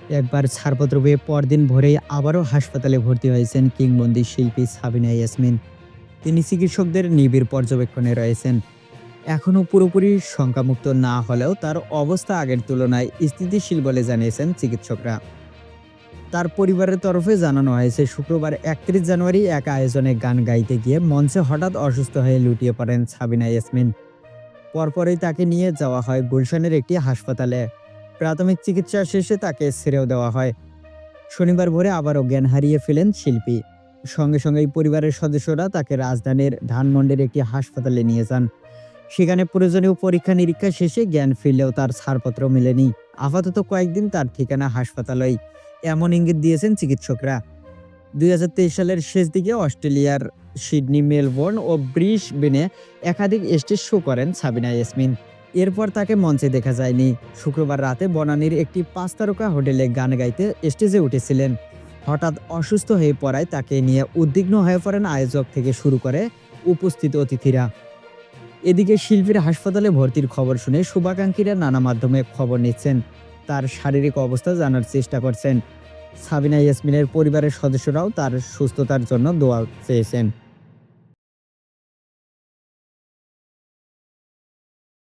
একবার ছাড়পত্র পেয়ে পরদিন ভোরেই আবারও হাসপাতালে ভর্তি হয়েছেন কিংবদন্তি শিল্পী সাবিনা ইয়াসমিন। তিনি চিকিৎসকদের নিবিড় পর্যবেক্ষণে রয়েছেন। এখনও পুরোপুরি শঙ্কামুক্ত না হলেও তার অবস্থা আগের তুলনায় স্থিতিশীল বলে জানিয়েছেন চিকিৎসকরা। তার পরিবারের তরফে জানানো হয়েছে, শুক্রবার ৩১ জানুয়ারি এক আয়োজনে গান গাইতে গিয়ে মঞ্চে হঠাৎ অসুস্থ হয়ে লুটিয়ে পড়েন সাবিনা ইয়াসমিন। পরপরই তাকে নিয়ে যাওয়া হয় গুলশানের একটি হাসপাতালে। প্রাথমিক চিকিৎসা শেষে তাকে ছেড়েও দেওয়া হয়। শনিবার ভোরে আবারও জ্ঞান হারিয়ে ফেলেন শিল্পী। সঙ্গে সঙ্গেই পরিবারের সদস্যরা তাকে রাজধানীর ধানমন্ডির একটি হাসপাতালে নিয়ে যান। সেখানে প্রয়োজনীয় পরীক্ষা নিরীক্ষা শেষে জ্ঞান ফিরলেও তার ছাড়পত্র মেলেনি। আপাতত কয়েকদিন তার ঠিকানা হাসপাতালেই, এমন ইঙ্গিত দিয়েছেন চিকিৎসকরা। ২০২৩ সালের শেষ দিকে অস্ট্রেলিয়ার সিডনি, মেলবোর্ন ও ব্রিসবেনে একাধিক স্টেজ শো করেন সাবিনা ইয়াসমিন। এরপর তাকে মঞ্চে দেখা যায়নি। শুক্রবার রাতে বনানীর একটি ৫ তারকা হোটেলে গান গাইতে স্টেজে উঠেছিলেন। হঠাৎ অসুস্থ হয়ে পড়ায় তাকে নিয়ে উদ্বিগ্ন হয়ে পড়েন আয়োজক থেকে শুরু করে উপস্থিত অতিথিরা। এদিকে শিল্পীর হাসপাতালে ভর্তির খবর শুনে শুভাকাঙ্ক্ষীরা নানা মাধ্যমে খবর নিচ্ছেন, তার শারীরিক অবস্থা জানার চেষ্টা করছেন। সাবিনা ইয়াসমিনের পরিবারের সদস্যরাও তার সুস্থতার জন্য দোয়া চেয়েছেন।